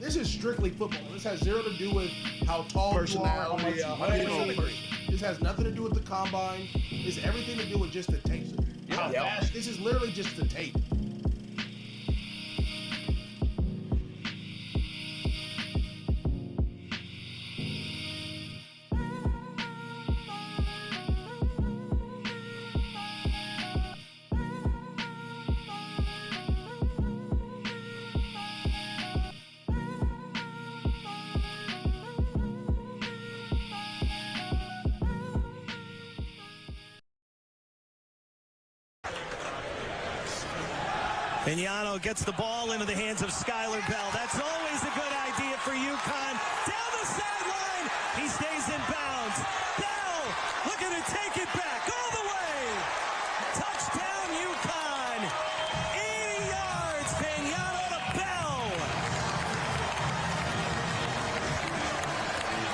This is strictly football. This has zero to do with how tall you are, how much you weigh. This has nothing to do with the combine. This has everything to do with just the tape. How fast? This is literally just the tape. Vignano gets the ball into the hands of Skyler Bell. That's always a good idea for UConn. Down the sideline. He stays in bounds. Bell looking to take it back all the way. Touchdown UConn. 80 yards. Vignano to Bell.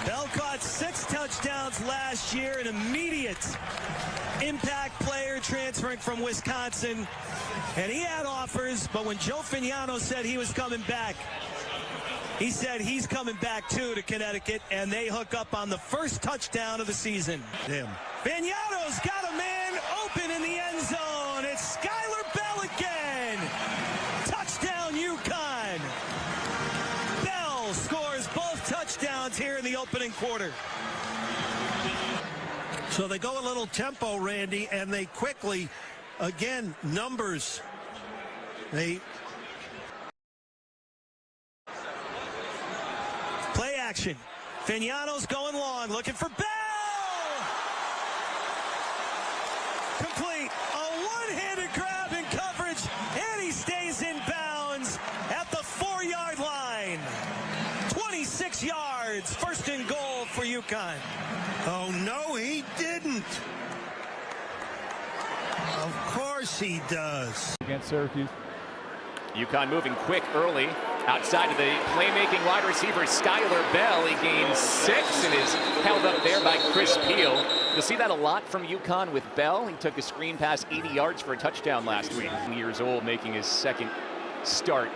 Bell caught 6 touchdowns last year, an immediate impact player transferring from Wisconsin. And he had offers, but when Joe Vignano said he was coming back, he said he's coming back too to Connecticut, and they hook up on the first touchdown of the season. Damn. Vignano's got a man open in the end zone. It's Skyler Bell again. Touchdown UConn. Bell scores both touchdowns here in the opening quarter. So they go a little tempo, Randy, and they quickly, again, numbers. They play action. Vignano's going long, looking for Bell. Complete. A one-handed grab in coverage, and he stays in bounds at the 4-yard line. 26 yards, first and goal for UConn. Oh, no, he didn't. Of course he does. Against Syracuse. UConn moving quick early. Outside of the playmaking wide receiver, Skyler Bell. He gains 6 and is held up there by Chris Peel. You'll see that a lot from UConn with Bell. He took a screen pass 80 yards for a touchdown last week. Years old, making his second start.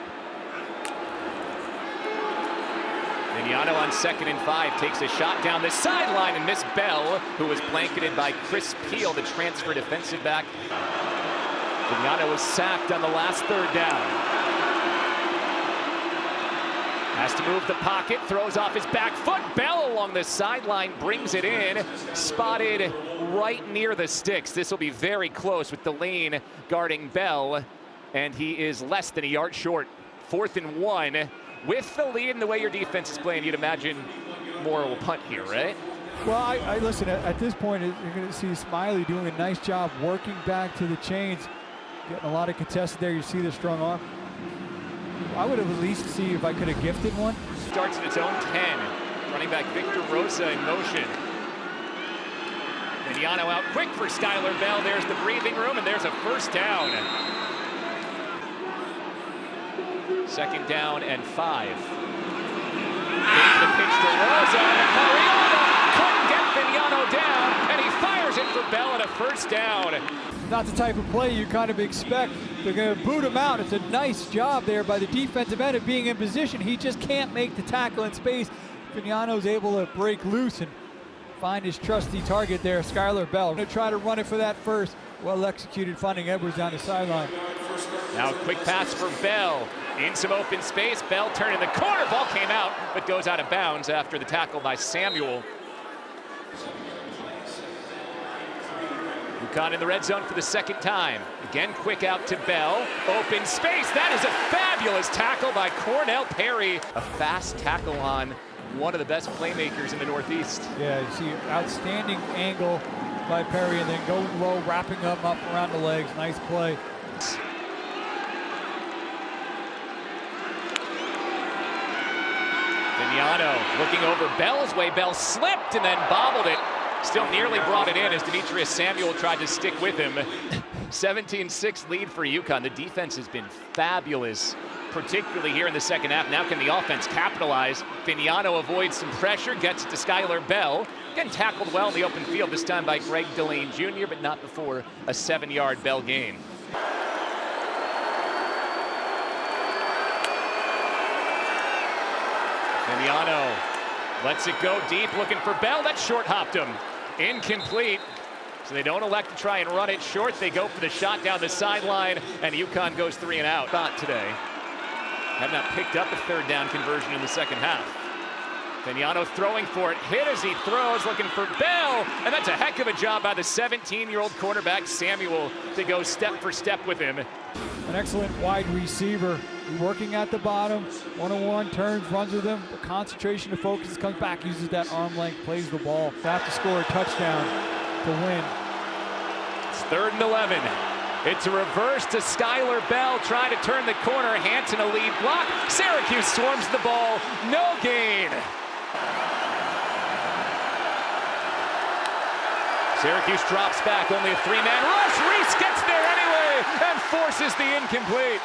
Vignano on 2nd and 5 takes a shot down the sideline and missed Bell, who was blanketed by Chris Peel, the transfer defensive back. Vignano was sacked on the last 3rd down. Has to move the pocket, throws off his back foot. Bell along the sideline brings it in, spotted right near the sticks. This will be very close with Delane guarding Bell, and he is less than a yard short. 4th and 1. With the lead and the way your defense is playing, you'd imagine Moore will punt here, right? Well, I listen, at this point, you're going to see Smiley doing a nice job working back to the chains, getting a lot of contested there. You see the strong arm. I would have at least see if I could have gifted one. Starts at its own 10. Running back Victor Rosa in motion. Vignano out quick for Skyler Bell. There's the breathing room, and there's a first down. 2nd down and 5. Take the pitch to Rosa, and Cariano couldn't get Vignano down, and he fires it for Bell at a first down. Not the type of play you kind of expect. They're going to boot him out. It's a nice job there by the defensive end of being in position. He just can't make the tackle in space. Vignano's able to break loose and find his trusty target there, Skyler Bell. Going to try to run it for that first. Well executed, finding Edwards down the sideline. Now a quick pass for Bell. In some open space, Bell turning the corner. Ball came out, but goes out of bounds after the tackle by Samuel. UConn in the red zone for the 2nd time. Again, quick out to Bell. Open space. That is a fabulous tackle by Cornell Perry. A fast tackle on one of the best playmakers in the Northeast. Yeah, you see outstanding angle by Perry, and then going low, wrapping him up around the legs. Nice play. Vignano looking over Bell's way. Bell slipped and then bobbled it. Still nearly brought it in as Demetrius Samuel tried to stick with him. 17-6 lead for UConn. The defense has been fabulous, particularly here in the 2nd half. Now can the offense capitalize? Vignano avoids some pressure, gets it to Skyler Bell. Again, tackled well in the open field, this time by Greg Delane Jr., but not before a 7-yard Bell gain. Vignano lets it go deep, looking for Bell. That short hopped him. Incomplete. So they don't elect to try and run it short. They go for the shot down the sideline, and UConn goes 3 and out. Not today. Have not picked up a third down conversion in the second half. Vignano throwing for it, hit as he throws, looking for Bell, and that's a heck of a job by the 17-year-old quarterback Samuel to go step for step with him. An excellent wide receiver, working at the bottom, one-on-one, turns, runs with him, the concentration, the focus, comes back, uses that arm length, plays the ball. They have to score a touchdown to win. It's 3rd and 11. It's a reverse to Skyler Bell, trying to turn the corner. Hanson a lead block. Syracuse swarms the ball. No gain. Syracuse drops back, only a 3-man rush. Reese gets there anyway and forces the incomplete.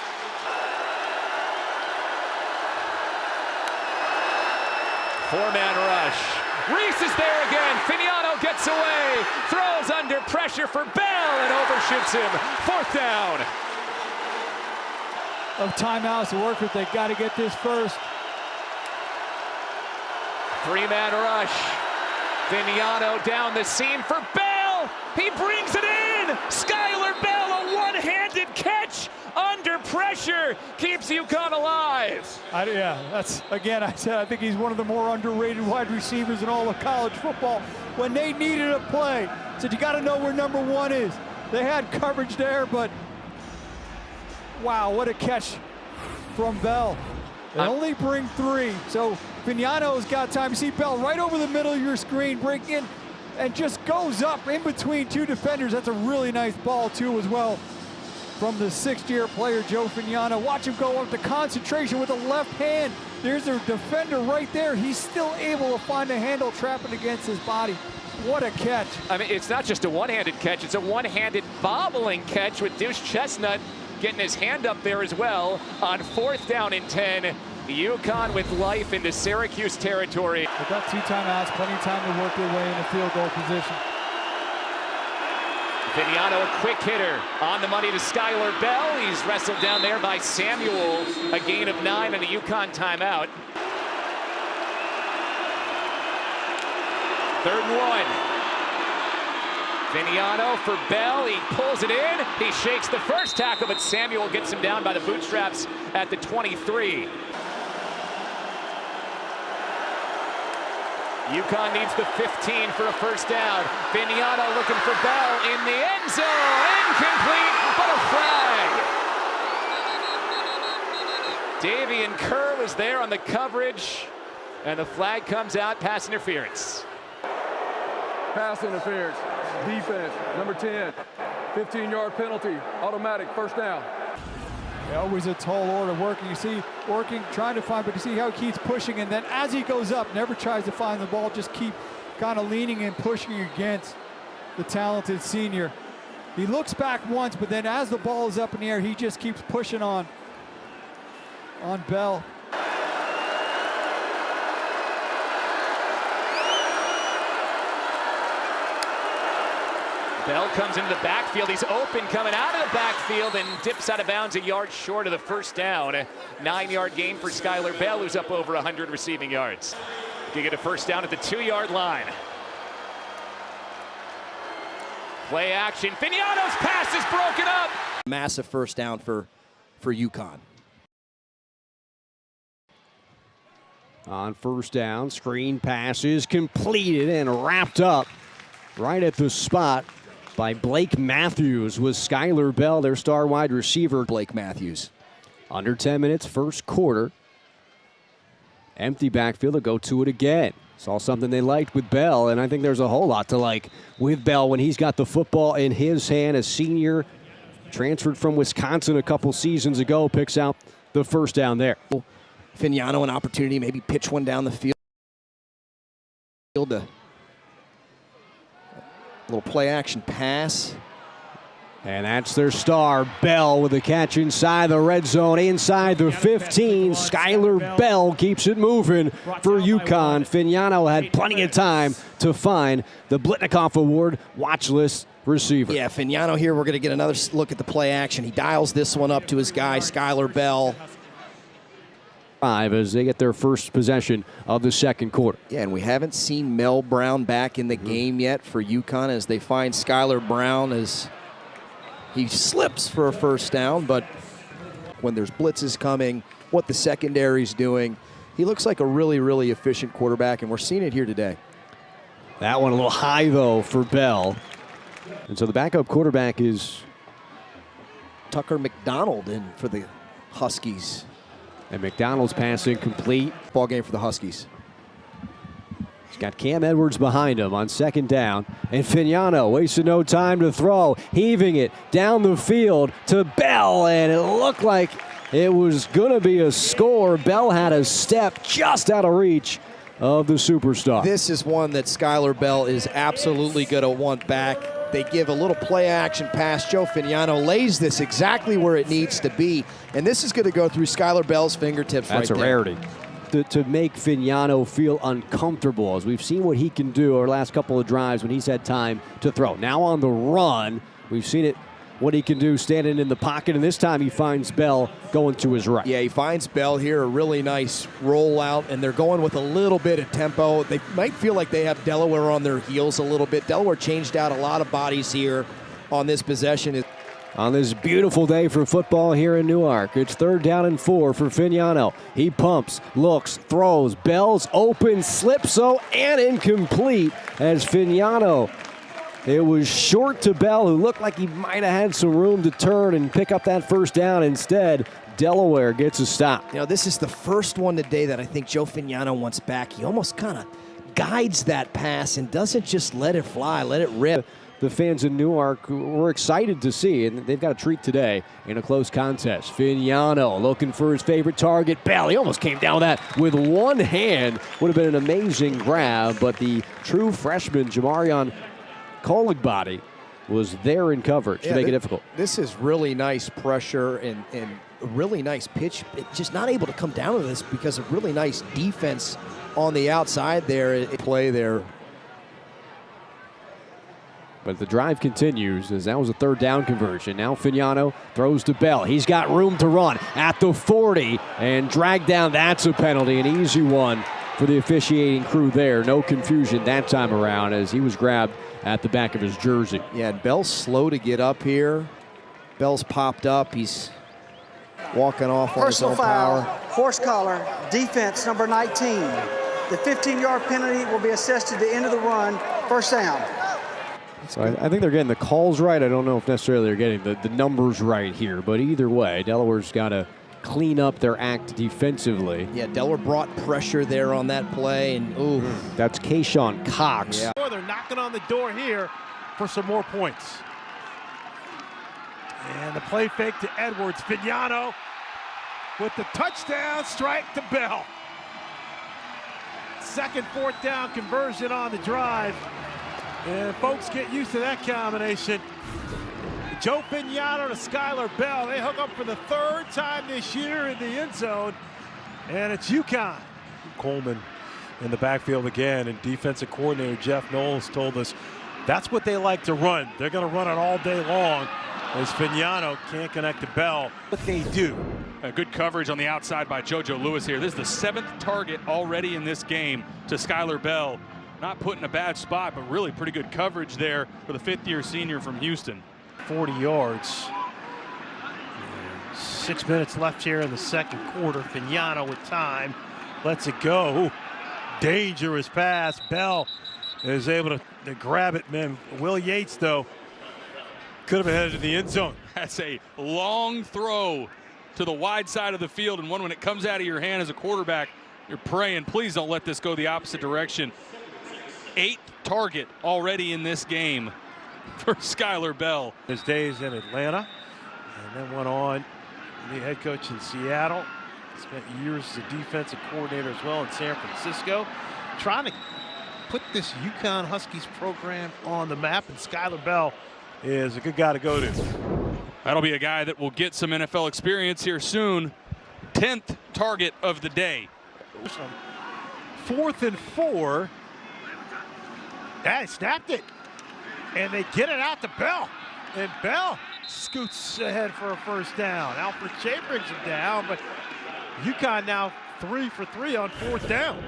Four-man rush. Reese is there again. Vignano gets away, throws under pressure for Bell and overshoots him. 4th down. Of timeouts to work with, they got to get this first. 3-man rush. Vignano down the seam for Bell. He brings it in. Skyler Bell, a one-handed catch under pressure, keeps UConn alive. That's, again, I think he's one of the more underrated wide receivers in all of college football. When they needed a play, said you got to know where number 1 is. They had coverage there, but wow, what a catch from Bell. They only bring 3, so Vignano's got time. You see Bell right over the middle of your screen, break in, and just goes up in between 2 defenders. That's a really nice ball, too, as well, from the 6th-year player, Joe Vignano. Watch him go up to concentration with the left hand. There's a defender right there. He's still able to find a handle, trapping against his body. What a catch. I mean, it's not just a one-handed catch. It's a one-handed bobbling catch with Deuce Chestnut getting his hand up there as well. On 4th down and 10, UConn with life into Syracuse territory. They've got 2 timeouts, plenty of time to work their way in a field goal position. Vignano, a quick hitter, on the money to Skyler Bell. He's wrestled down there by Samuel. A gain of 9 and a UConn timeout. 3rd and 1. Vignano for Bell, he pulls it in. He shakes the first tackle, but Samuel gets him down by the bootstraps at the 23. UConn needs the 15 for a first down. Vignano looking for Bell in the end zone. Incomplete, but a flag. Davian Kerr was there on the coverage, and the flag comes out, pass interference. Pass interference, defense, number 10, 15-yard penalty, automatic, first down. Always a tall order, working, trying to find, but you see how he keeps pushing, and then as he goes up, never tries to find the ball, just keep kind of leaning and pushing against the talented senior. He looks back once, but then as the ball is up in the air, he just keeps pushing on Bell. Bell comes into the backfield. He's open coming out of the backfield and dips out of bounds a yard short of the first down. 9-yard gain for Skyler Bell, who's up over 100 receiving yards. You get a first down at the 2-yard line. Play action. Vignano's pass is broken up. Massive first down for UConn. On first down, screen passes completed and wrapped up right at the spot by Blake Matthews with Skyler Bell, their star wide receiver. Blake Matthews. Under 10 minutes, first quarter. Empty backfield, they'll go to it again. Saw something they liked with Bell, and I think there's a whole lot to like with Bell when he's got the football in his hand. A senior, transferred from Wisconsin a couple seasons ago, picks out the first down there. Vignano an opportunity, maybe pitch one down the field. A little play action pass. And that's their star, Bell, with a catch inside the red zone, inside the 15. Skyler Bell keeps it moving for UConn. Vignano had plenty of time to find the Blitnikoff Award watch list receiver. Yeah, Vignano here, we're going to get another look at the play action. He dials this one up to his guy, Skyler Bell. As they get their first possession of the second quarter. Yeah, and we haven't seen Mel Brown back in the game yet for UConn as they find Skyler Brown as he slips for a first down, but when there's blitzes coming, what the secondary's doing, he looks like a really, really efficient quarterback, and we're seeing it here today. That one a little high, though, for Bell. And so the backup quarterback is Tucker McDonald in for the Huskies. And McDonald's pass incomplete. Ball game for the Huskies. He's got Cam Edwards behind him on second down. And Fignano wasted no time to throw, heaving it down the field to Bell. And it looked like it was going to be a score. Bell had a step just out of reach of the superstar. This is one that Skyler Bell is absolutely going to want back. They give a little play action pass. Joe Fignano lays this exactly where it needs to be. And this is going to go through Skyler Bell's fingertips. That's right a there. rarity. To make Fignano feel uncomfortable, as we've seen what he can do over the last couple of drives when he's had time to throw. Now on the run, we've seen it, what he can do standing in the pocket, and this time he finds Bell going to his right. Yeah, he finds Bell here, a really nice rollout, and they're going with a little bit of tempo. They might feel like they have Delaware on their heels a little bit. Delaware changed out a lot of bodies here on this possession. On this beautiful day for football here in Newark, it's 3rd down and 4 for Fignano. He pumps, looks, throws. Bell's open, slips, and incomplete as Fignano. It was short to Bell, who looked like he might have had some room to turn and pick up that first down. Instead, Delaware gets a stop. You know, this is the first one today that I think Joe Fignano wants back. He almost kind of guides that pass and doesn't just let it fly, let it rip. The fans in Newark were excited to see, and they've got a treat today in a close contest. Fignano looking for his favorite target, Bell. He almost came down that with one hand. Would have been an amazing grab, but the true freshman, Jamarion Koligbody, was there in coverage to make it difficult. This is really nice pressure and a really nice pitch. Just not able to come down to this because of really nice defense on the outside there. Play there. But the drive continues as that was a 3rd down conversion. Now Fignano throws to Bell. He's got room to run at the 40 and drag down. That's a penalty, an easy one for the officiating crew there. No confusion that time around as he was grabbed at the back of his jersey. Yeah, and Bell's slow to get up here. Bell's popped up. He's walking off on his own power. Horse collar, defense number 19. The 15-yard penalty will be assessed at the end of the run. First down. So I think they're getting the calls right. I don't know if necessarily they're getting the numbers right here, but either way, Delaware's got to clean up their act defensively. Yeah, Delaware brought pressure there on that play, and ooh. That's Kayshawn Cox. Yeah. They're knocking on the door here for some more points. And the play fake to Edwards. Fignano with the touchdown strike to Bell. Second 4th down conversion on the drive. And folks, get used to that combination. Joe Fignano to Skyler Bell. They hook up for the 3rd time this year in the end zone. And it's UConn. Coleman in the backfield again. And defensive coordinator Jeff Knowles told us that's what they like to run. They're going to run it all day long as Fignano can't connect to Bell. What they do. A good coverage on the outside by JoJo Lewis here. This is the 7th target already in this game to Skyler Bell. Not put in a bad spot, but really pretty good coverage there for the 5th-year senior from Houston. 40 yards. 6 minutes left here in the second quarter. Fignano with time. Lets it go. Ooh, dangerous pass. Bell is able to grab it, man. Will Yates, though, could have been headed to the end zone. That's a long throw to the wide side of the field, and one when it comes out of your hand as a quarterback, you're praying, please don't let this go the opposite direction. 8th target already in this game for Skyler Bell. His days in Atlanta, and then went on the head coach in Seattle. Spent years as a defensive coordinator as well in San Francisco. Trying to put this UConn Huskies program on the map, and Skyler Bell is a good guy to go to. That'll be a guy that will get some NFL experience here soon. 10th target of the day. 4th and 4. Yeah, he snapped it. And they get it out to Bell. And Bell scoots ahead for a first down. Alfred Shea brings him down, but UConn now 3 for 3 on 4th down.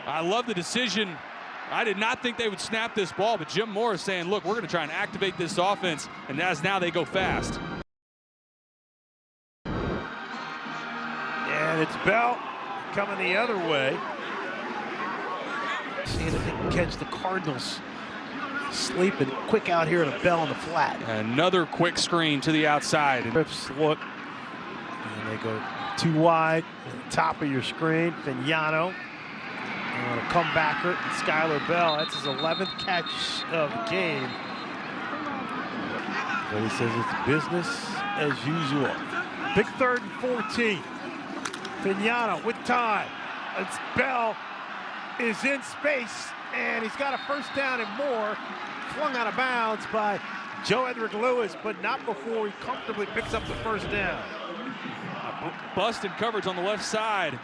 I love the decision. I did not think they would snap this ball, but Jim Moore is saying, look, we're going to try and activate this offense, and as now they go fast. And it's Bell coming the other way. Seeing if they can catch the Cardinals sleeping quick out here at a Bell on the flat. Another quick screen to the outside. Rips look, and they go too wide at the top of your screen. Vignano. And a comebacker, and Skyler Bell. That's his 11th catch of the game. But he says it's business as usual. Big 3rd and 14. Vignano with time. It's Bell is in space, and he's got a 1st down and more. Flung out of bounds by Joe Edric Lewis, but not before he comfortably picks up the 1st down. Busted coverage on the left side.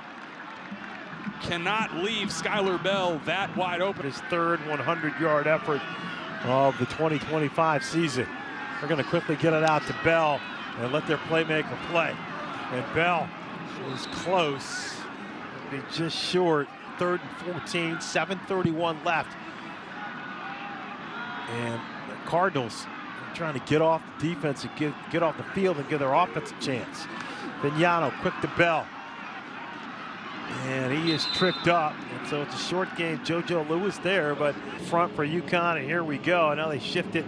Cannot leave Skyler Bell that wide open. His 3rd 100-yard effort of the 2025 season. They're going to quickly get it out to Bell and let their playmaker play. And Bell is close. Be just short. 3rd and 14, 7:31 left. And the Cardinals are trying to get off the defense and get off the field and give their offense a chance. Vignano quick to Bell. And he is tripped up, and so it's a short game. JoJo Lewis there, but front for UConn, and here we go. Now they shift it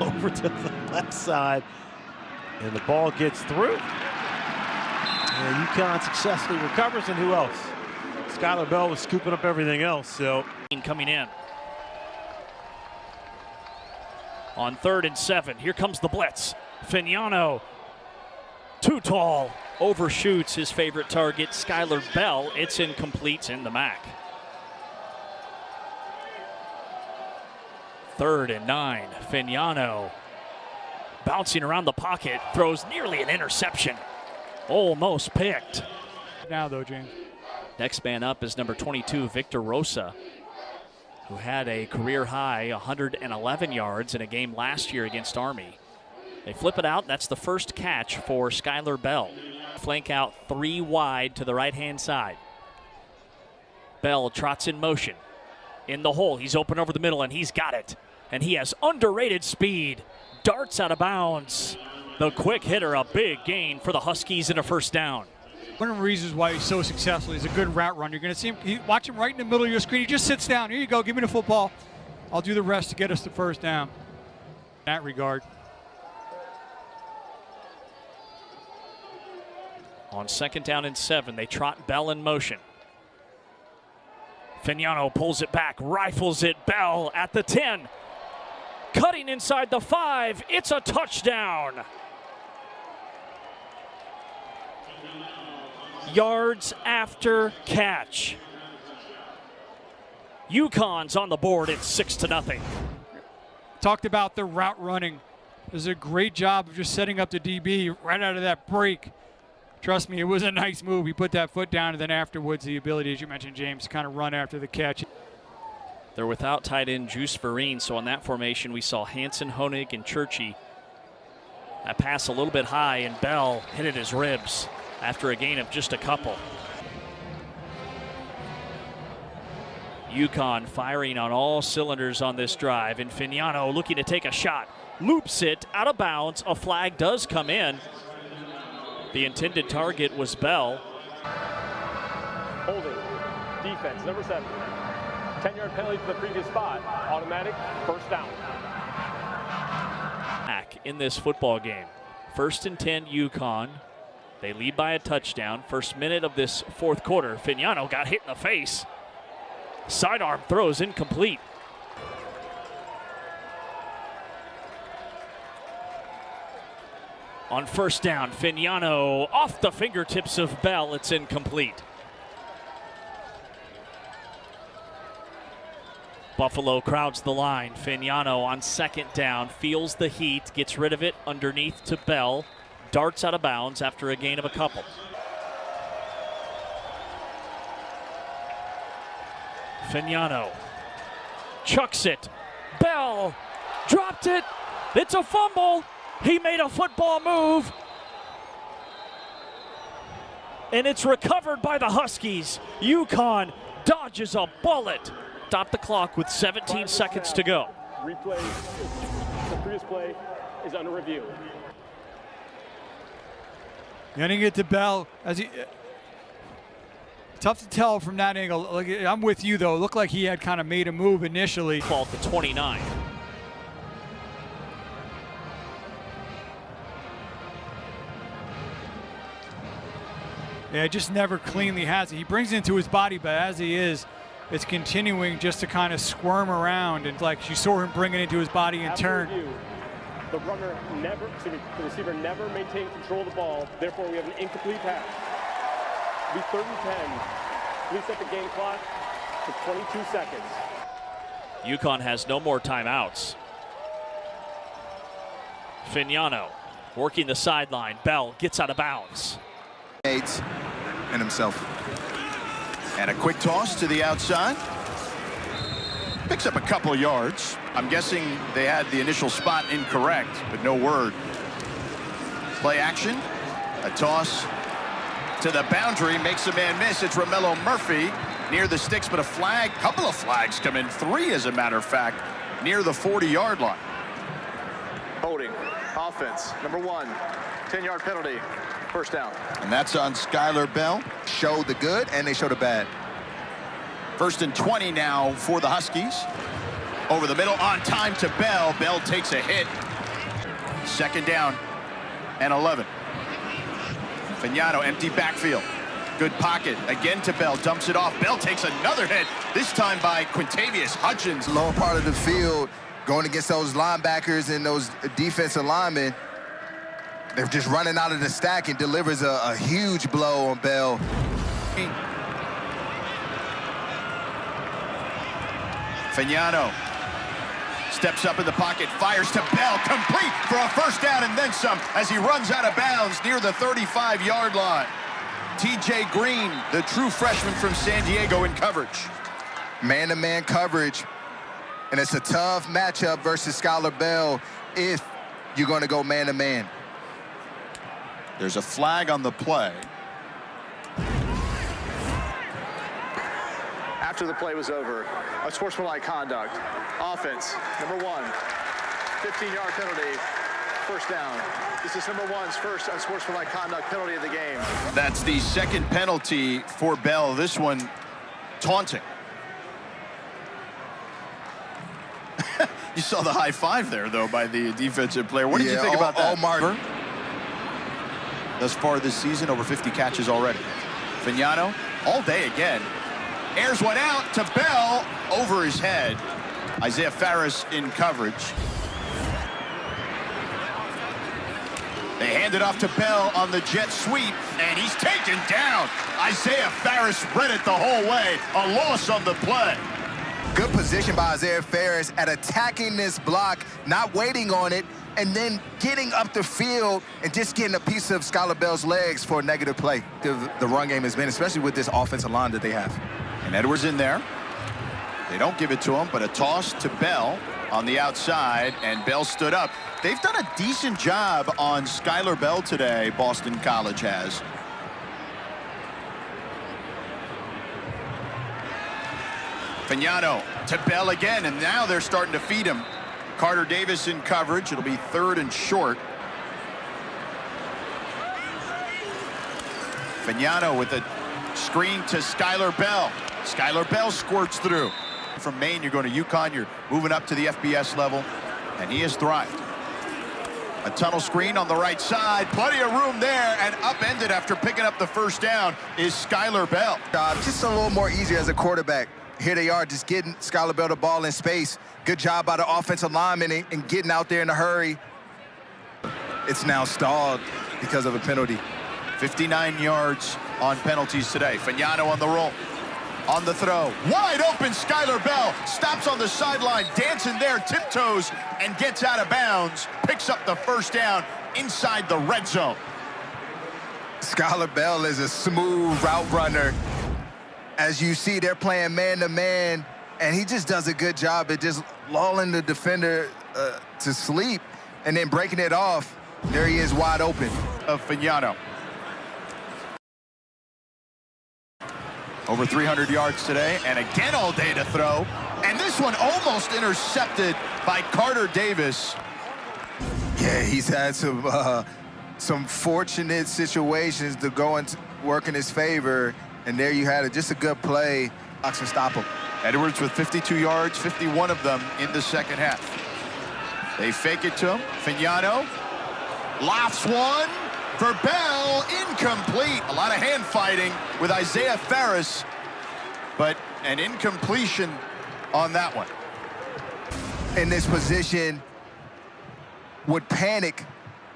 over to the left side, and the ball gets through. And UConn successfully recovers, and who else? Skyler Bell was scooping up everything else, so. Coming in. On 3rd and 7, here comes the blitz. Vignano, too tall. Overshoots his favorite target, Skyler Bell. It's incomplete in the MAC. 3rd and 9, Vignano bouncing around the pocket, throws nearly an interception. Almost picked. Now though, James. Next man up is number 22, Victor Rosa, who had a career high 111 yards in a game last year against Army. They flip it out. That's the 1st catch for Skyler Bell. Flank out 3 wide to the right-hand side. Bell trots in motion. In the hole, he's open over the middle, and he's got it. And he has underrated speed. Darts out of bounds. The quick hitter, a big gain for the Huskies and a 1st down. One of the reasons why he's so successful, he's a good route runner. You're going to see him, watch him right in the middle of your screen. He just sits down. Here you go, give me the football. I'll do the rest to get us the 1st down. In that regard. On 2nd down and 7, they trot Bell in motion. Vignano pulls it back, rifles it. Bell at the 10. Cutting inside the 5. It's a touchdown. Yards after catch. UConn's on the board. It's 6-0. Talked about the route running. Does a great job of just setting up the DB right out of that break. Trust me, it was a nice move. He put that foot down, and then afterwards the ability, as you mentioned, James, to kind of run after the catch. They're without tight end Juice Vereen, so on that formation we saw Hansen, Honig, and Churchy. That pass a little bit high, and Bell hit at his ribs after a gain of just a couple. UConn firing on all cylinders on this drive, and Vignano looking to take a shot. Loops it out of bounds. A flag does come in. The intended target was Bell. Holding. Defense, number 7. 10-yard penalty to the previous spot. Automatic 1st down. Back in this football game. 1st and 10, UConn. They lead by a touchdown. 1st minute of this 4th quarter. Vignano got hit in the face. Sidearm throws incomplete. On 1st down, Vignano off the fingertips of Bell. It's incomplete. Buffalo crowds the line. Vignano on 2nd down, feels the heat, gets rid of it underneath to Bell. Darts out of bounds after a gain of a couple. Vignano chucks it. Bell dropped it. It's a fumble. He made a football move. and it's recovered by the Huskies. UConn dodges a bullet. Stop the clock with 17 seconds to go. Replay, the previous play is under review. Getting it to Bell as he. Tough to tell from that angle. Like, I'm with you though. It looked like he had kind of made a move initially. Called to 29. Yeah, just never cleanly has it. He brings it into his body, but as he is, it's continuing just to kind of squirm around, and like you saw him bring it into his body and turn. Review, the receiver never maintained control of the ball. Therefore, we have an incomplete pass. It'll be 3rd and 10. Please set the game clock to 22 seconds. UConn has no more timeouts. Fignano working the sideline. Bell gets out of bounds. And himself. And a quick toss to the outside. Picks up a couple yards. I'm guessing they had the initial spot incorrect, but no word. Play action. A toss to the boundary. Makes a man miss. It's Romello Murphy near the sticks, but a flag. Couple of flags come in. 3, as a matter of fact, near the 40-yard line. Holding. Offense. Number 1. 10-yard penalty. 1st down. And that's on Skyler Bell. Show the good and they show the bad. 1st and 20 now for the Huskies. Over the middle, on time to Bell. Bell takes a hit. 2nd down and 11. Fignano, empty backfield. Good pocket. Again to Bell. Dumps it off. Bell takes another hit. This time by Quintavious Hutchins. Lower part of the field, going against those linebackers and those defensive linemen. They're just running out of the stack and delivers a huge blow on Bell. Fignano steps up in the pocket, fires to Bell, complete for a 1st down and then some as he runs out of bounds near the 35-yard line. TJ Green, the true freshman from San Diego, in coverage. Man-to-man coverage, and it's a tough matchup versus Skyler Bell if you're going to go man-to-man. There's a flag on the play. After the play was over, a sportsmanlike conduct. Offense, number 1. 15-yard penalty. 1st down. This is number 1's first unsportsmanlike conduct penalty of the game. That's the 2nd penalty for Bell. This one, taunting. You saw the high five there, though, by the defensive player. What did you think about that? Thus far this season, over 50 catches already. Fignano, all day again. Airs one out to Bell, over his head. Isaiah Farris in coverage. They hand it off to Bell on the jet sweep, and he's taken down. Isaiah Farris read it the whole way. A loss on the play. Good position by Isaiah Farris at attacking this block, not waiting on it, and then getting up the field and just getting a piece of Skyler Bell's legs for a negative play. The run game has been, especially with this offensive line that they have. And Edwards in there. They don't give it to him, but a toss to Bell on the outside, and Bell stood up. They've done a decent job on Skyler Bell today, Boston College has. Fignano to Bell again, and now they're starting to feed him. Carter Davis in coverage. It'll be 3rd and short. Fignano with a screen to Skyler Bell. Skyler Bell squirts through. From Maine, you're going to UConn, you're moving up to the FBS level, and he has thrived. A tunnel screen on the right side, plenty of room there, and upended after picking up the 1st down is Skyler Bell. Just a little more easier as a quarterback. Here they are, just getting Skyler Bell the ball in space. Good job by the offensive lineman and getting out there in a hurry. It's now stalled because of a penalty. 59 yards on penalties today. Fignano on the roll. On the throw. Wide open, Skyler Bell stops on the sideline, dancing there, tiptoes, and gets out of bounds. Picks up the 1st down inside the red zone. Skyler Bell is a smooth route runner. As you see, they're playing man-to-man, and he just does a good job at just lulling the defender to sleep and then breaking it off. There he is wide open. Of Fignano. Over 300 yards today, and again all day to throw. And this one almost intercepted by Carter Davis. Yeah, he's had some fortunate situations to go and work in his favor, and there you had it. Just a good play. Box and stop him. Edwards with 52 yards, 51 of them in the second half. They fake it to him. Fignano lofts one for Bell, incomplete. A lot of hand fighting with Isaiah Ferris, but an incompletion on that one. In this position, would panic.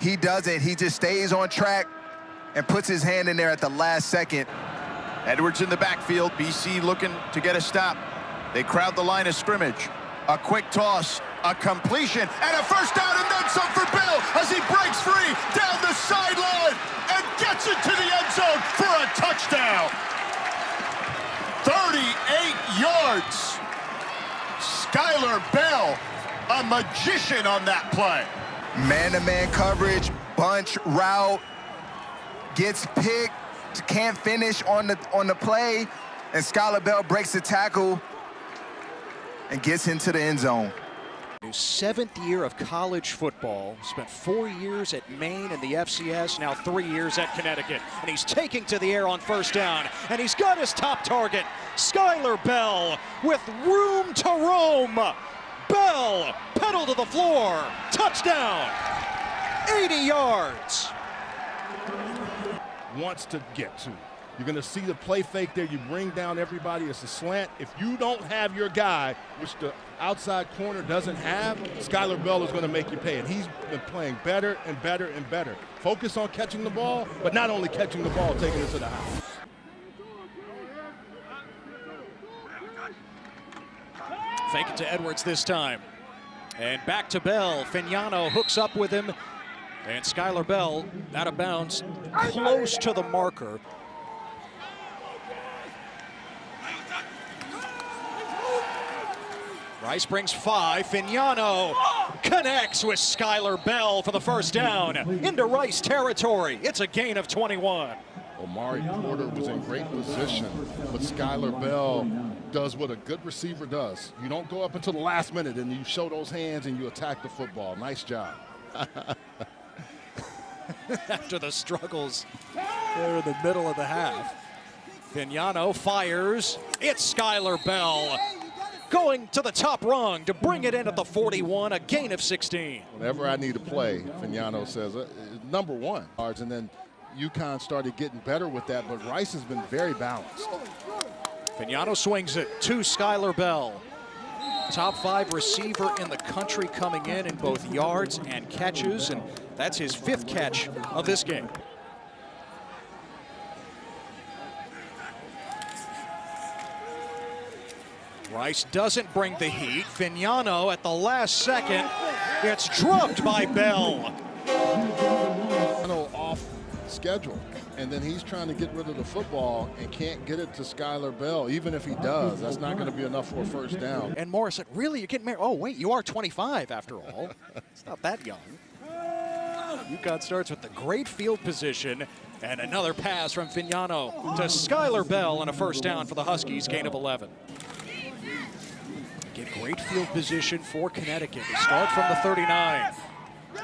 He doesn't. He just stays on track and puts his hand in there at the last second. Edwards in the backfield. BC looking to get a stop. They crowd the line of scrimmage. A quick toss, a completion, and a first down and then some for Bell as he breaks free down the sideline and gets it to the end zone for a touchdown. 38 yards. Skyler Bell, a magician on that play. Man-to-man coverage, bunch route, gets picked, can't finish on the play, and Skyler Bell breaks the tackle and gets into the end zone. His 7th year of college football, spent 4 years at Maine in the FCS, now 3 years at Connecticut. And he's taking to the air on first down, and he's got his top target, Skyler Bell, with room to roam. Bell, pedal to the floor, touchdown, 80 yards. Wants to get to. You're going to see the play fake there. You bring down everybody. It's a slant. If you don't have your guy, which the outside corner doesn't have, Skyler Bell is going to make you pay. And he's been playing better and better and better. Focus on catching the ball, but not only catching the ball, taking it to the house. Fake it to Edwards this time. And back to Bell. Fignano hooks up with him. And Skyler Bell out of bounds, close to the marker. Rice brings 5. Fignano connects with Skyler Bell for the first down into Rice territory. It's a gain of 21. Omari Porter was in great position, but Skyler Bell does what a good receiver does. You don't go up until the last minute and you show those hands and you attack the football. Nice job. After the struggles there in the middle of the half. Fignano fires. It's Skyler Bell going to the top rung to bring it in at the 41, a gain of 16. Whenever I need a play, Fignano says, number one. And then UConn started getting better with that, but Rice has been very balanced. Fignano swings it to Skyler Bell. Top 5 receiver in the country coming in both yards and catches, and that's his 5th catch of this game. Rice doesn't bring the heat. Fignano at the last second. It's drubbed by Bell. Off schedule, and then he's trying to get rid of the football and can't get it to Skyler Bell. Even if he does, that's not going to be enough for a first down. And Morris said, really, you're getting married? Oh, wait, you are 25 after all. It's not that young. UConn starts with the great field position, and another pass from Fignano to Skyler Bell and a first down for the Huskies, gain of 11. Get great field position for Connecticut. They start from the 39.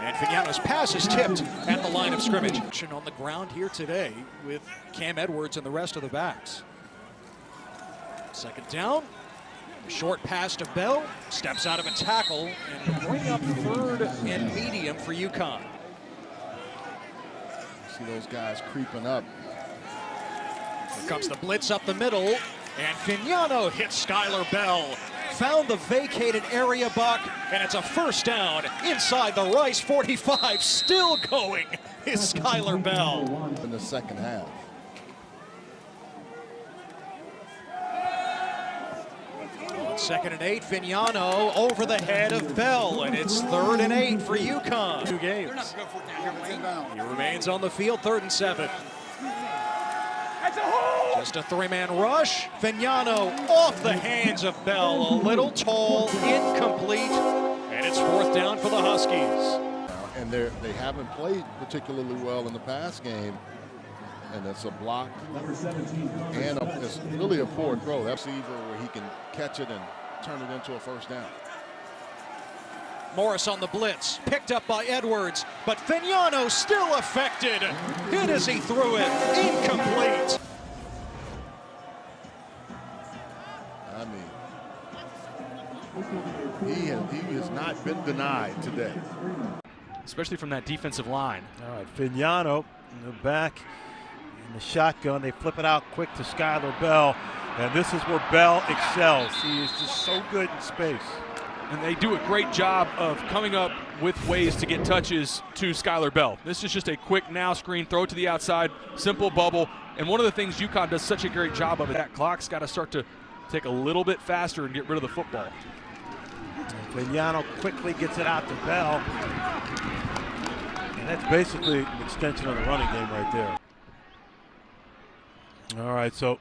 And Fignano's pass is tipped at the line of scrimmage. Action on the ground here today with Cam Edwards and the rest of the backs. Second down. Short pass to Bell. Steps out of a tackle and bring up 3rd and medium for UConn. See those guys creeping up. Here comes the blitz up the middle. And Fignano hits Skyler Bell. Found the vacated area, Buck, and it's a first down inside the Rice 45. Still going is Skyler Bell. In the second half. On 2nd and 8, Fignano over the head of Bell, and it's 3rd and 8 for UConn. 2 games. He remains on the field, 3rd and 7. Just a 3-man rush. Fignano off the hands of Bell. A little tall, incomplete, and it's 4th down for the Huskies. And they haven't played particularly well in the pass game. and it's a block, and it's really a poor throw. That receiver where he can catch it and turn it into a first down. Morris on the blitz, picked up by Edwards, but Fignano still affected. Hit as he threw it, incomplete. I mean, he has not been denied today. Especially from that defensive line. All right, Fignano in the back in the shotgun. They flip it out quick to Skyler Bell, and this is where Bell excels. He is just so good in space. And they do a great job of coming up with ways to get touches to Skyler Bell. This is just a quick now screen, throw it to the outside, simple bubble. And one of the things UConn does such a great job of, that clock's got to start to take a little bit faster and get rid of the football. Fignano quickly gets it out to Bell. And that's basically an extension of the running game right there. All right, so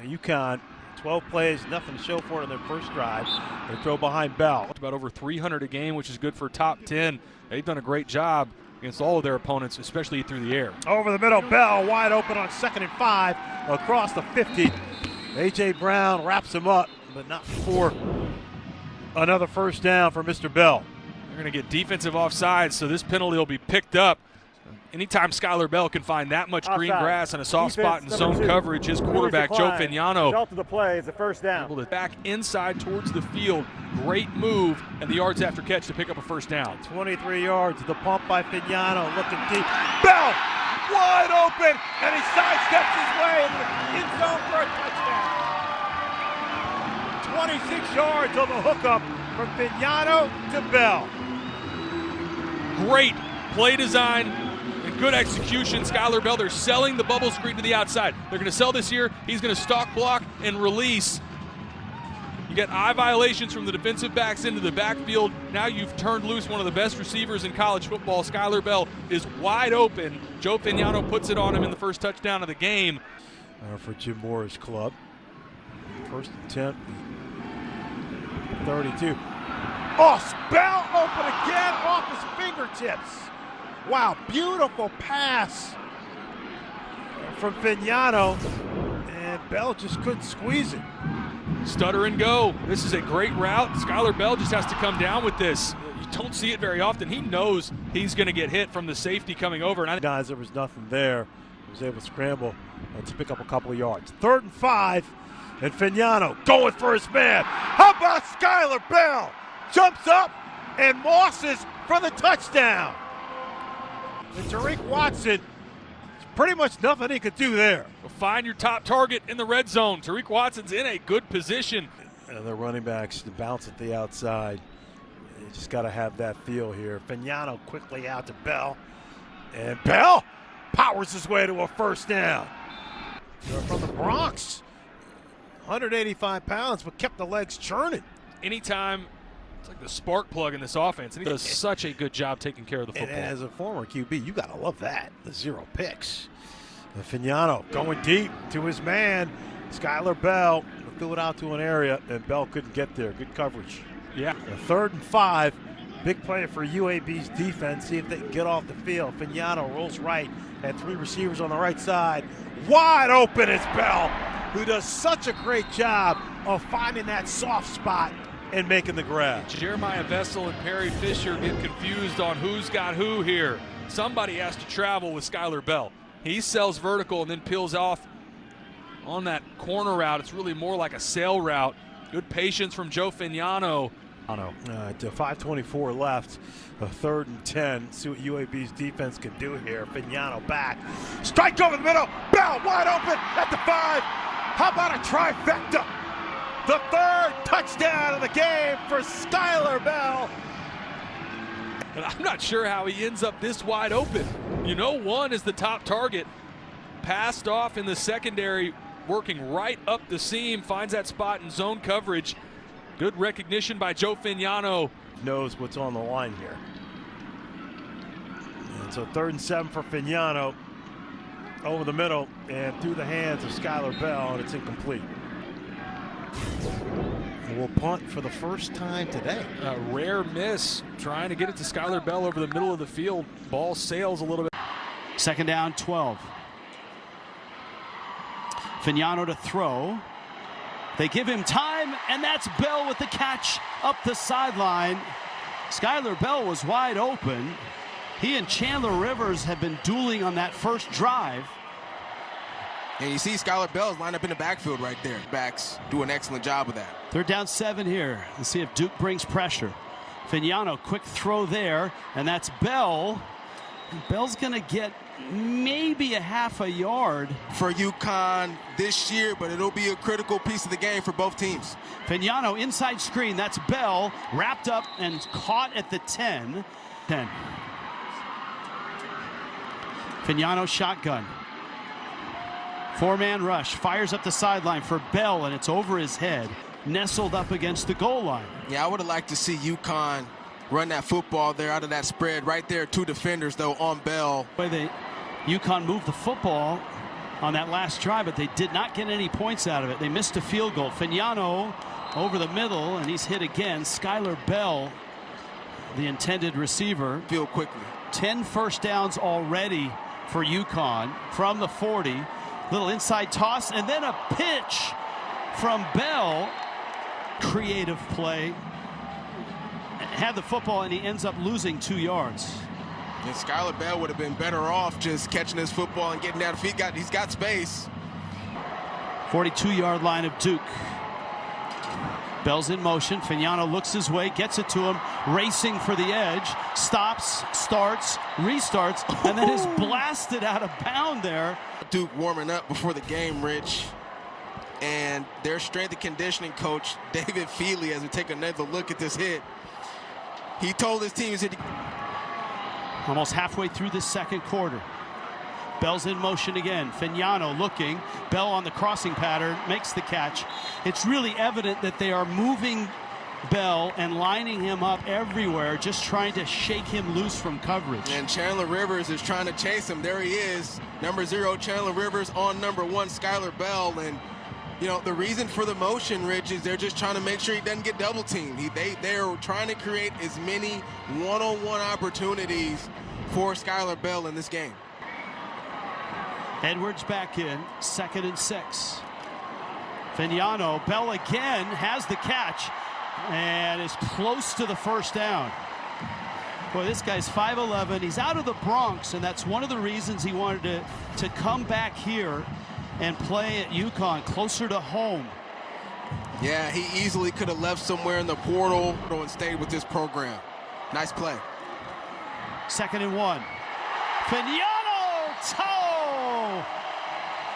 UConn, 12 plays, nothing to show for it on their first drive. They throw behind Bell. About over 300 a game, which is good for top 10. They've done a great job against all of their opponents, especially through the air. Over the middle, Bell wide open on 2nd and 5 across the 50. A.J. Brown wraps him up, but not for another first down for Mr. Bell. They're going to get defensive offsides, so this penalty will be picked up. Anytime Skyler Bell can find that much green grass and a soft spot in zone coverage, his quarterback, Joe Fignano, result of the play is a first down. Able to back inside towards the field. Great move, and the yards after catch to pick up a first down. 23 yards, the pump by Fignano, looking deep. Bell, wide open, and he sidesteps his way in the end zone for a touchdown. 26 yards on the hookup from Fignano to Bell. Great play design and good execution. Skyler Bell, they're selling the bubble screen to the outside. They're going to sell this here. He's going to stalk block and release. You get eye violations from the defensive backs into the backfield. Now you've turned loose one of the best receivers in college football. Skyler Bell is wide open. Joe Fignano puts it on him in the first touchdown of the game. For Jim Moore's club. First attempt, 32. Oh, Bell open again off his fingertips. Wow, beautiful pass from Fignano, and Bell just couldn't squeeze it. Stutter and go. This is a great route. Skyler Bell just has to come down with this. You don't see it very often. He knows he's going to get hit from the safety coming over. And guys, there was nothing there. He was able to scramble to pick up a couple of yards. 3rd and 5, and Fignano going for his man. How about Skyler Bell? Jumps up and mosses for the touchdown. And Tariq Watson, pretty much nothing he could do there. Find your top target in the red zone. Tariq Watson's in a good position. And the running backs to bounce at the outside. You just got to have that feel here. Fignano quickly out to Bell. And Bell powers his way to a first down. They're from the Bronx. 185 pounds, but kept the legs churning. Anytime, it's like the spark plug in this offense. And he does such a good job taking care of the football. And as a former QB, you got to love that, the 0 picks. And Fignano going deep to his man, Skyler Bell. Threw it out to an area, and Bell couldn't get there. Good coverage. Yeah. 3rd and 5. Big play for UAB's defense. See if they can get off the field. Fignano rolls right, and 3 receivers on the right side. Wide open is Bell, who does such a great job of finding that soft spot and making the grab. Jeremiah Vessel and Perry Fisher get confused on who's got who here. Somebody has to travel with Skyler Bell. He sells vertical and then peels off on that corner route. It's really more like a sail route. Good patience from Joe Fignano. To 5:24 left, 3rd and 10. See what UAB's defense can do here. Fignano back. Strike over the middle. Bell wide open at the 5. How about a trifecta? The 3rd touchdown of the game for Skyler Bell. And I'm not sure how he ends up this wide open. You know, one is the top target. Passed off in the secondary, working right up the seam, finds that spot in zone coverage. Good recognition by Joe Fignano. Knows what's on the line here. And so 3rd and 7 for Fignano. Over the middle and through the hands of Skyler Bell, and it's incomplete. We'll punt for the first time today. A rare miss, trying to get it to Skyler Bell over the middle of the field. Ball sails a little bit. 2nd down, 12. Fignano to throw. They give him time, and that's Bell with the catch up the sideline. Skyler Bell was wide open. He and Chandler Rivers have been dueling on that first drive. And you see Skyler Bell's lined up in the backfield right there. Backs do an excellent job of that. They're down 7 here. Let's see if Duke brings pressure. Fignano, quick throw there, and that's Bell. Bell's going to get maybe a half a yard for UConn this year, but it'll be a critical piece of the game for both teams. Fignano inside screen. That's Bell wrapped up and caught at the 10. Fignano shotgun. 4-man rush. Fires up the sideline for Bell, and it's over his head. Nestled up against the goal line. Yeah, I would have liked to see UConn run that football there out of that spread. Right there, 2 defenders, though, on Bell. UConn moved the football on that last drive, but they did not get any points out of it. They missed a field goal. Fignano over the middle, and he's hit again. Skyler Bell, the intended receiver. Field quickly. 10 first downs already for UConn from the 40. Little inside toss, and then a pitch from Bell. Creative play. Had the football, and he ends up losing 2 yards. And Skyler Bell would have been better off just catching his football and getting out of feet. He's got space. 42-yard line of Duke. Bell's in motion. Fignano looks his way, gets it to him, racing for the edge, stops, starts, restarts, and then is blasted out of bound there. Duke warming up before the game, Rich. And their strength and conditioning coach, David Feely, as we take another look at this hit, he told his team, he said, almost halfway through this second quarter. Bell's in motion again. Fignano looking. Bell on the crossing pattern, makes the catch. It's really evident that they are moving Bell and lining him up everywhere, just trying to shake him loose from coverage. And Chandler Rivers is trying to chase him. There he is, number 0, Chandler Rivers on number 1, Skyler Bell. And you know, the reason for the motion, Rich, is they're just trying to make sure he doesn't get double teamed. They're trying to create as many one-on-one opportunities for Skyler Bell in this game. Edwards back in, 2nd and 6. Fignano, Bell again has the catch and is close to the first down. Boy, this guy's 5'11". He's out of the Bronx, and that's one of the reasons he wanted to come back here and play at UConn, closer to home. Yeah, he easily could have left somewhere in the portal and stayed with this program. Nice play. 2nd and 1. Fignano, toe!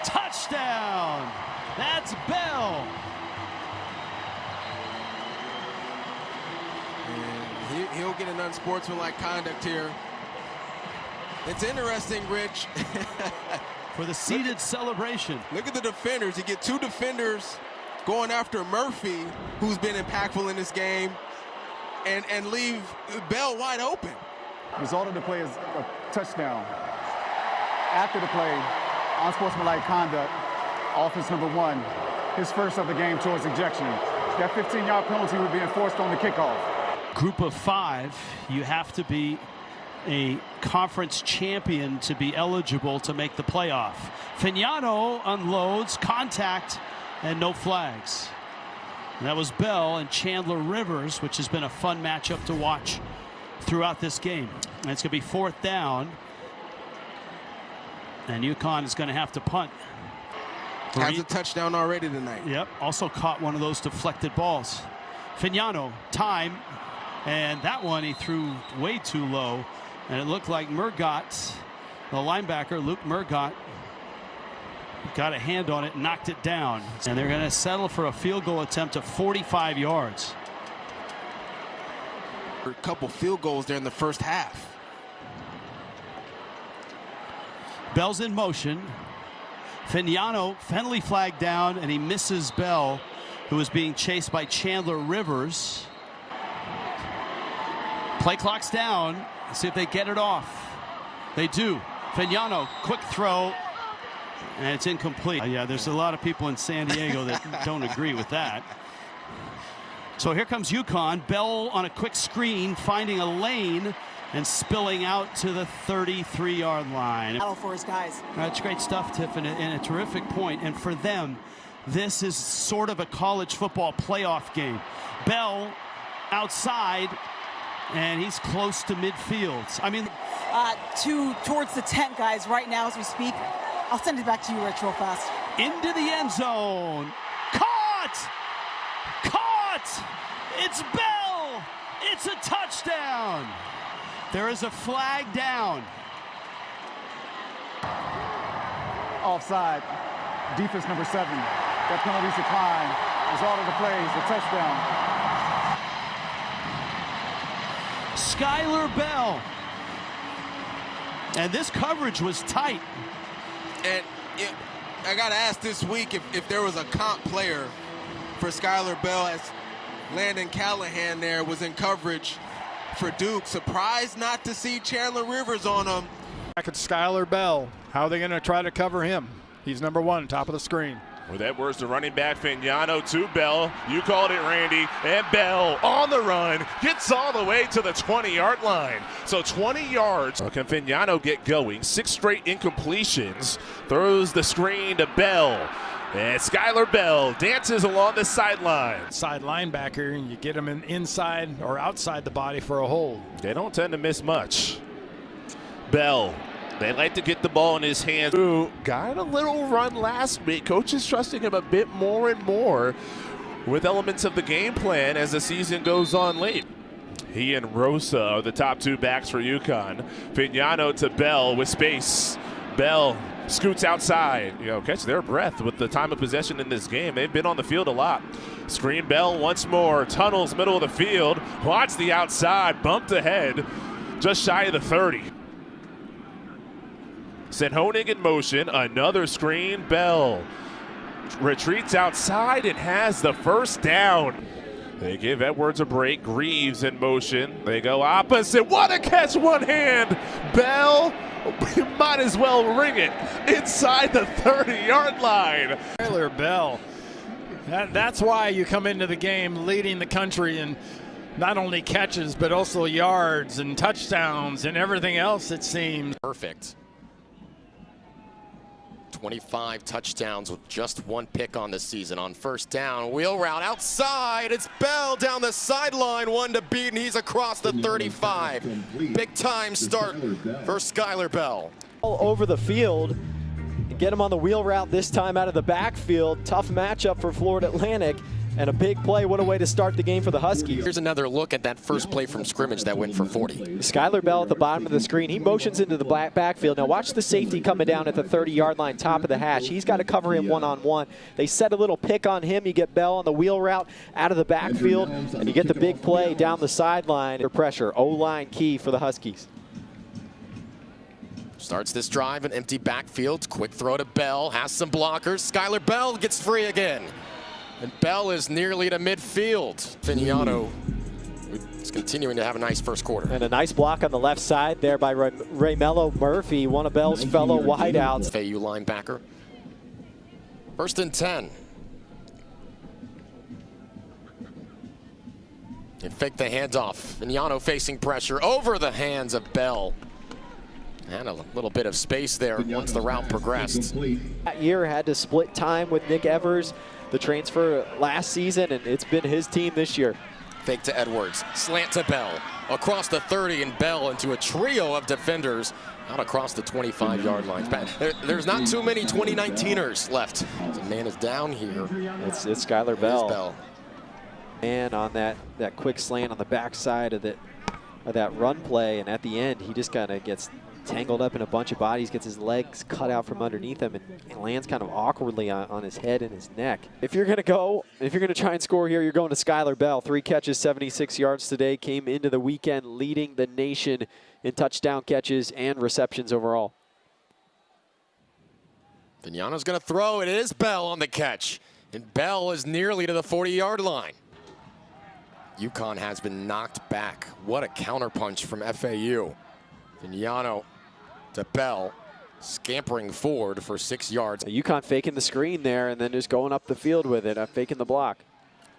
Touchdown! That's Bell. And he'll get an unsportsmanlike conduct here. It's interesting, Rich. For the seated celebration. Look at the defenders. You get 2 defenders going after Murphy, who's been impactful in this game, and leave Bell wide open. Result of the play is a touchdown. After the play, unsportsmanlike conduct, offense number 1, his first of the game towards ejection. That 15-yard penalty would be enforced on the kickoff. Group of 5, you have to be a conference champion to be eligible to make the playoff. Fignano unloads, contact, and no flags. And that was Bell and Chandler Rivers, which has been a fun matchup to watch throughout this game. And it's going to be 4th down. And UConn is going to have to punt. Has a touchdown already tonight. Yep, also caught one of those deflected balls. Fignano, time, and that one he threw way too low. And it looked like Murgott, the linebacker, Luke Murgott, got a hand on it and knocked it down. And they're going to settle for a field goal attempt of 45 yards. A couple field goals there in the first half. Bell's in motion. Fignano, Fenley flagged down, and he misses Bell, who is being chased by Chandler Rivers. Play clock's down. Let's see if they get it off. They do. Fignano, quick throw, and it's incomplete. Yeah, there's a lot of people in San Diego that don't agree with that. So here comes UConn. Bell on a quick screen, finding a lane and spilling out to the 33-yard line. Battle for his guys. That's great stuff, Tiff, and a terrific point. And for them, this is sort of a college football playoff game. Bell outside, and he's close to midfield. I mean, towards the tent, guys, right now as we speak. I'll send it back to you, Rich, real fast. Into the end zone. Caught! Caught! It's Bell! It's a touchdown! There is a flag down. Offside. Defense number 7. That penalty's declined. Result of the play is a touchdown. Skyler Bell. And this coverage was tight. And I got to ask this week if there was a comp player for Skyler Bell, as Landon Callahan there was in coverage for Duke. Surprised not to see Chandler Rivers on him. Back at Skyler Bell. How are they going to try to cover him? He's number 1, top of the screen. With Edwards, the running back, Fignano to Bell. You called it, Randy. And Bell on the run, gets all the way to the 20-yard line. So 20 yards. Can Fignano get going? 6 straight incompletions. Throws the screen to Bell. And Skyler Bell dances along the sideline. Side linebacker, and you get him inside or outside the body for a hold. They don't tend to miss much. Bell. They like to get the ball in his hands. Who got a little run last week. Coach is trusting him a bit more and more with elements of the game plan as the season goes on late. He and Rosa are the top 2 backs for UConn. Fignano to Bell with space. Bell scoots outside. Catch their breath with the time of possession in this game. They've been on the field a lot. Screen Bell once more. Tunnels middle of the field. Wants the outside. Bumped ahead. Just shy of the 30. Sent Honig in motion, another screen. Bell retreats outside and has the first down. They give Edwards a break. Greaves in motion. They go opposite. What a catch, one hand. Bell, you might as well ring it inside the 30-yard line. Skyler Bell. That's why you come into the game leading the country in not only catches, but also yards and touchdowns and everything else, it seems. Perfect. 25 touchdowns with just 1 pick on the season. On first down, wheel route outside. It's Bell down the sideline, 1 to beat, and he's across the 35. Big time start for Skyler Bell. All over the field. Get him on the wheel route this time out of the backfield. Tough matchup for Florida Atlantic. And a big play. What a way to start the game for the Huskies. Here's another look at that first play from scrimmage that went for 40. Skyler Bell at the bottom of the screen. He motions into the backfield. Now watch the safety coming down at the 30-yard line, top of the hash. He's got to cover him one-on-one. They set a little pick on him. You get Bell on the wheel route out of the backfield, and you get the big play down the sideline. Under pressure. O-line key for the Huskies. Starts this drive, an empty backfield. Quick throw to Bell. Has some blockers. Skyler Bell gets free again. And Bell is nearly to midfield. Fignano is continuing to have a nice first quarter. And a nice block on the left side there by Raymello Murphy, one of Bell's fellow wideouts. FAU linebacker. 1st and 10. And fake the handoff. Fignano facing pressure over the hands of Bell. And a little bit of space there once the route progressed. That year had to split time with Nick Evers, the transfer last season, and it's been his team this year. Fake to Edwards, slant to Bell, across the 30, and Bell into a trio of defenders out across the 25-yard line. There's not too many 2019ers left. The man is down here. It's Skyler Bell. And on that quick slant on the backside of that run play, and at the end, he just kind of gets tangled up in a bunch of bodies, gets his legs cut out from underneath him, and lands kind of awkwardly on his head and his neck. If you're going to try and score here, you're going to Skyler Bell. 3 catches, 76 yards today. Came into the weekend leading the nation in touchdown catches and receptions overall. Fignano's going to throw. It is Bell on the catch. And Bell is nearly to the 40-yard line. UConn has been knocked back. What a counterpunch from FAU. Fignano to Bell, scampering forward for 6 yards. UConn faking the screen there and then just going up the field with it, faking the block.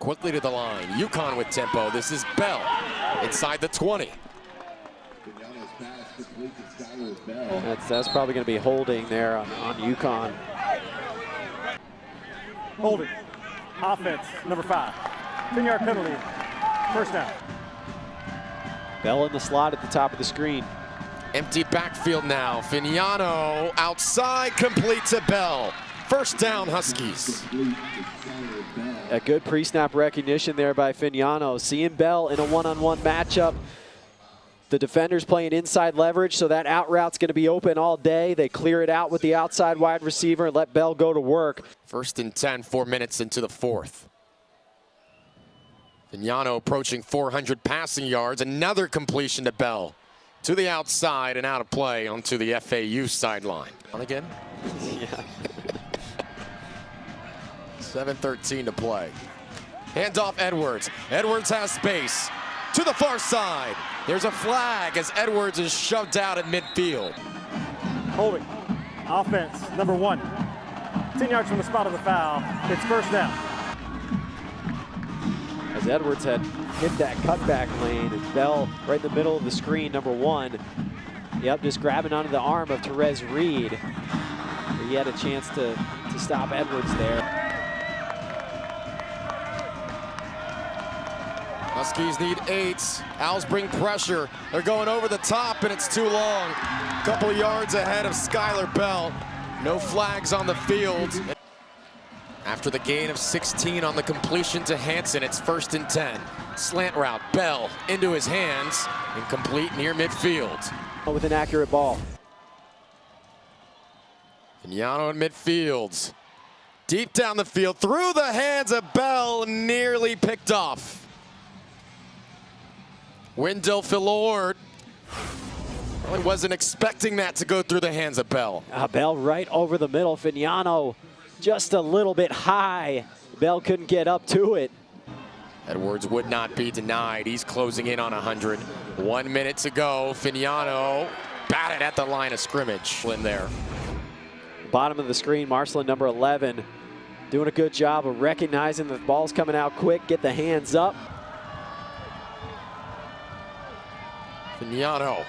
Quickly to the line. UConn with tempo. This is Bell inside the 20. That's probably going to be holding there on UConn. Holding. Offense, number 5. 10-yard penalty. First down. Bell in the slot at the top of the screen. Empty backfield now. Fignano outside, complete to Bell. First down, Huskies. A good pre-snap recognition there by Fignano. Seeing Bell in a one-on-one matchup. The defender's playing inside leverage, so that out route's going to be open all day. They clear it out with the outside wide receiver and let Bell go to work. First and 10, 4 minutes into the fourth. Fignano approaching 400 passing yards. Another completion to Bell. To the outside and out of play onto the FAU sideline. On again? Yeah. 7:13 to play. Handoff Edwards. Edwards has space. To the far side. There's a flag as Edwards is shoved out at midfield. Holding. Offense, number 1. 10 yards from the spot of the foul. It's first down. As Edwards had hit that cutback lane, and Bell right in the middle of the screen, number 1. Yep, just grabbing onto the arm of Therese Reed. He had a chance to stop Edwards there. Huskies need 8. Owls bring pressure. They're going over the top, and it's too long. Couple yards ahead of Skyler Bell. No flags on the field. After the gain of 16 on the completion to Hansen, it's first and 10. Slant route, Bell into his hands, incomplete near midfield. With an accurate ball. Fignano in midfield. Deep down the field, through the hands of Bell, nearly picked off. Wendell Philord probably wasn't expecting that to go through the hands of Bell. Bell right over the middle. Fignano just a little bit high. Bell couldn't get up to it. Edwards would not be denied. He's closing in on 100. 1 minute to go. Fignano batted at the line of scrimmage in there. Bottom of the screen, Marcelin, number 11, doing a good job of recognizing the ball's coming out quick, get the hands up. Fignano,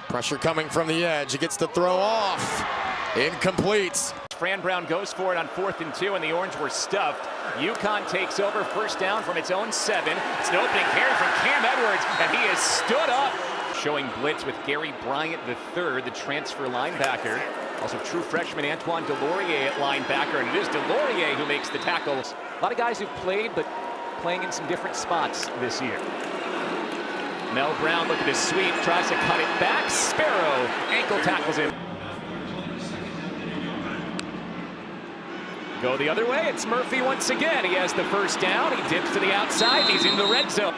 pressure coming from the edge. He gets the throw off. Incomplete. Fran Brown goes for it on 4th and 2, and the Orange were stuffed. UConn takes over, first down from its own 7. It's an opening carry from Cam Edwards, and he has stood up. Showing blitz with Gary Bryant III, the transfer linebacker. Also true freshman Antoine Delorier at linebacker, and it is Delorier who makes the tackles. A lot of guys who've played, but playing in some different spots this year. Mel Brown, look at his sweep, tries to cut it back. Sparrow ankle tackles him. Go the other way, it's Murphy once again. He has the first down, he dips to the outside, he's in the red zone.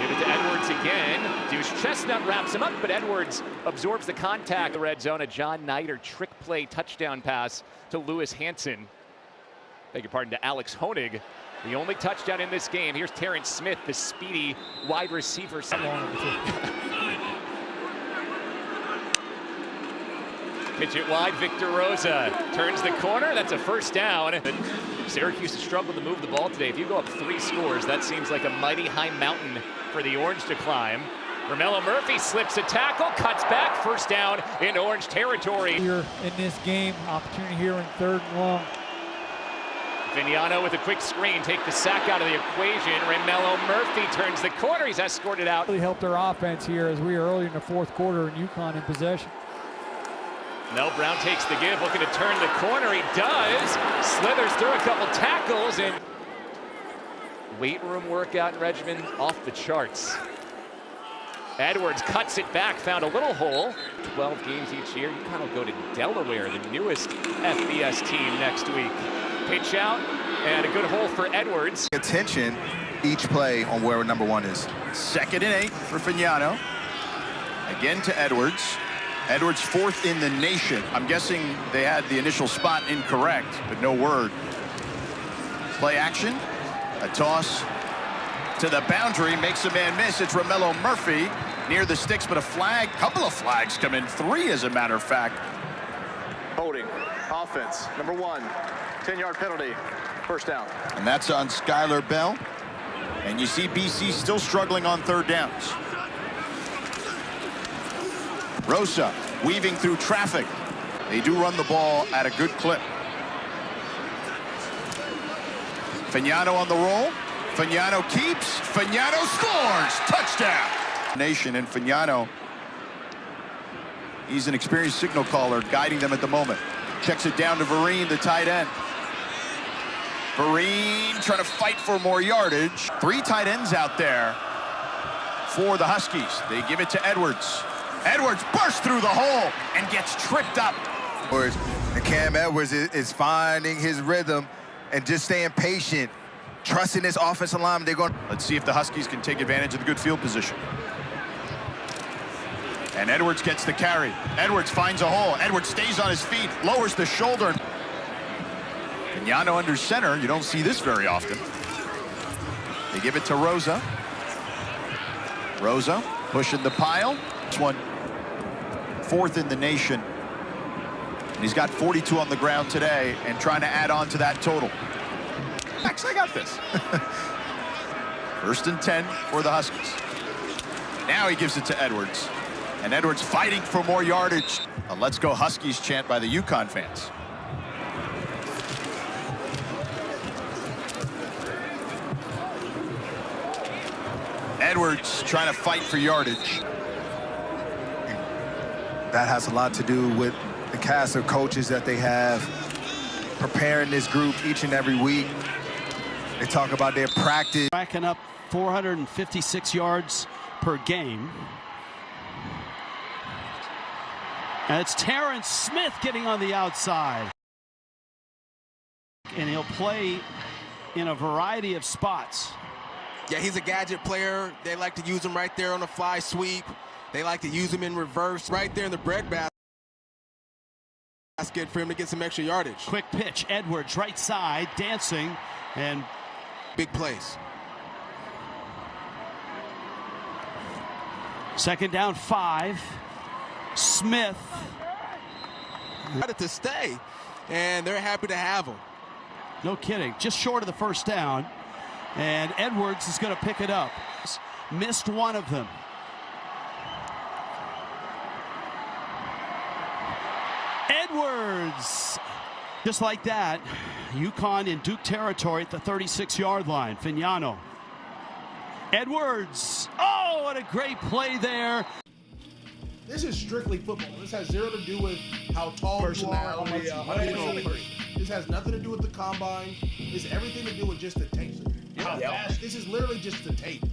Give it to Edwards again. Deuce Chestnut wraps him up, but Edwards absorbs the contact. The red zone, a John Nider trick play touchdown pass to Lewis Hansen. Beg your pardon, to Alex Honig. The only touchdown in this game. Here's Terrence Smith, the speedy wide receiver. Pitch it wide, Victor Rosa turns the corner. That's a first down. Syracuse has struggled to move the ball today. If you go up 3 scores, that seems like a mighty high mountain for the Orange to climb. Romello Murphy slips a tackle, cuts back, first down in Orange territory. Here in this game, opportunity here in 3rd and long. Fignano with a quick screen, take the sack out of the equation. Romello Murphy turns the corner, he's escorted out. Really helped our offense here as we are early in the 4th quarter and UConn in possession. Mel Brown takes the give, looking to turn the corner, he does. Slithers through a couple tackles, and weight room workout in Regiment off the charts. Edwards cuts it back, found a little hole. 12 games each year, UConn will go to Delaware, the newest FBS team next week. Pitch out, and a good hole for Edwards. Attention each play on where number 1 is. 2nd and 8 for Fignano. Again to Edwards. Edwards 4th in the nation. I'm guessing they had the initial spot incorrect, but no word. Play action. A toss to the boundary, makes a man miss. It's Romello Murphy near the sticks, but a flag, couple of flags come in, 3 as a matter of fact. Holding. Offense, number 1. 10-yard penalty. First down. And that's on Skyler Bell. And you see BC still struggling on third downs. Rosa weaving through traffic. They do run the ball at a good clip. Fagnano on the roll. Fagnano keeps. Fagnano scores. Touchdown. Nation and Fagnano. He's an experienced signal caller guiding them at the moment. Checks it down to Vereen, the tight end. Vereen trying to fight for more yardage. 3 tight ends out there for the Huskies. They give it to Edwards. Edwards bursts through the hole and gets tripped up. And Cam Edwards is finding his rhythm and just staying patient, trusting this offensive line. They're going. Let's see if the Huskies can take advantage of the good field position. And Edwards gets the carry. Edwards finds a hole. Edwards stays on his feet, lowers the shoulder. Fagnano under center. You don't see this very often. They give it to Rosa. Rosa pushing the pile. This one, 4th in the nation. And he's got 42 on the ground today and trying to add on to that total. Max, I got this. 1st and 10 for the Huskies. Now he gives it to Edwards. And Edwards fighting for more yardage. A "Let's Go Huskies" chant by the UConn fans. Edwards trying to fight for yardage. That has a lot to do with the cast of coaches that they have preparing this group each and every week. They talk about their practice. Racking up 456 yards per game. And it's Terrence Smith getting on the outside. And he'll play in a variety of spots. Yeah, he's a gadget player. They like to use him right there on the fly sweep. They like to use him in reverse right there in the bread basket for him to get some extra yardage. Quick pitch, Edwards right side, dancing, and big plays. 2nd down 5. Smith. Wanted to stay, and they're happy to have him. No kidding. Just short of the 1st down. And Edwards is going to pick it up. Missed one of them. Edwards. Just like that, UConn in Duke territory at the 36-yard line. Fagnano. Edwards. Oh, what a great play there. This is strictly football. This has 0 to do with how tall you are. This has nothing to do with the combine. This has everything to do with just the tape. How fast. This is literally just the tape.